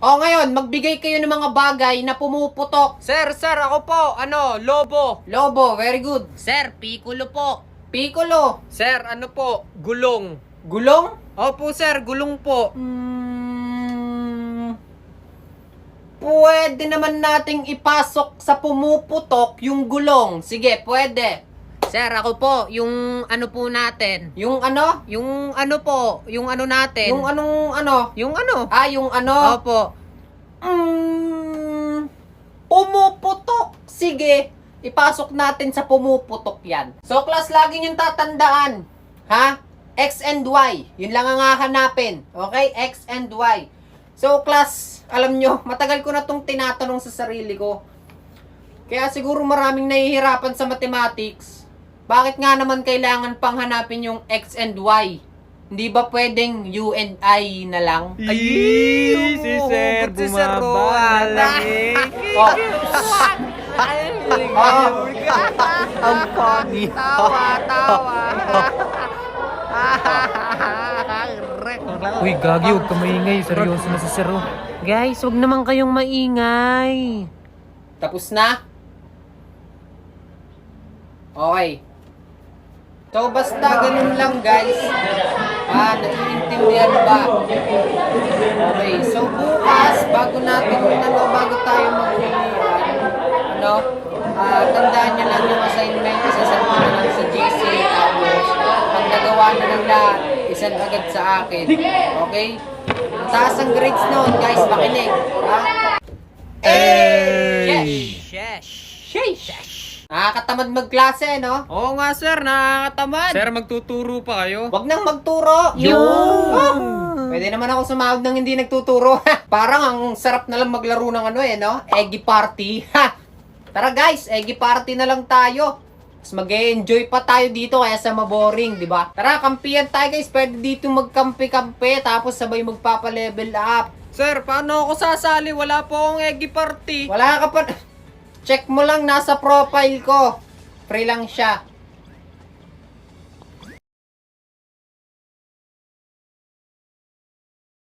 O ngayon, magbigay kayo ng mga bagay na pumuputok. Sir, ako po, lobo. Lobo, very good. Sir, Piccolo po. Piccolo. Sir, po, gulong. Gulong? Opo, sir, gulong po. Pwede naman nating ipasok sa pumuputok yung gulong. Sige, pwede. Sir, ako po, yung ano po natin. Yung ano? Yung ano po, yung ano natin. Yung anong ano? Yung ano? Yung ano? Opo. Pumuputok. Sige, ipasok natin sa pumuputok yan. So, class, lagi niyong tatandaan. Ha? X and Y. Yun lang ang hahanapin. Okay? X and Y. So, class, alam nyo, matagal ko na itong tinatanong sa sarili ko. Kaya siguro maraming nahihirapan sa mathematics. Bakit nga naman kailangan pang hanapin yung X and Y? Hindi ba pwedeng U and I na lang? Ay, si sir, bumaba na lang eh. Oh. Ang funny. Tawa. Uy, gagi, huwag ka maingay. Seryoso na si sir. Guys, wag naman kayong maingay. Tapos na? Okay. So, basta ganun lang, guys. Naiintindihan ba? Okay. So, bukas, bago tayo mag-uwian, tandaan nyo lang yung assignment, isasend mo na lang sa GC, tapos, pag nagawa na ng lahat, isend agad sa akin. Okay? Taas ang grades noon, guys. Makinig. Ha? Sheesh! Nakakatamad magklase, no? Oo nga, sir, nakakatamad. Sir, magtuturo pa kayo? Wag nang magturo. Pwede naman ako sumahod ng hindi nagtuturo. Parang ang sarap na lang maglaro ng no? Eggy party. Tara guys, eggy party na lang tayo. Mas mag-enjoy pa tayo dito kaya sa maboring, di ba? Tara, kampihan tayo guys. Pwede dito magkampi-kampi tapos sabay magpapa-level up. Sir, paano ako sasali? Wala po akong eggy party. Wala ka pa. Check mo lang nasa profile ko. Free lang siya.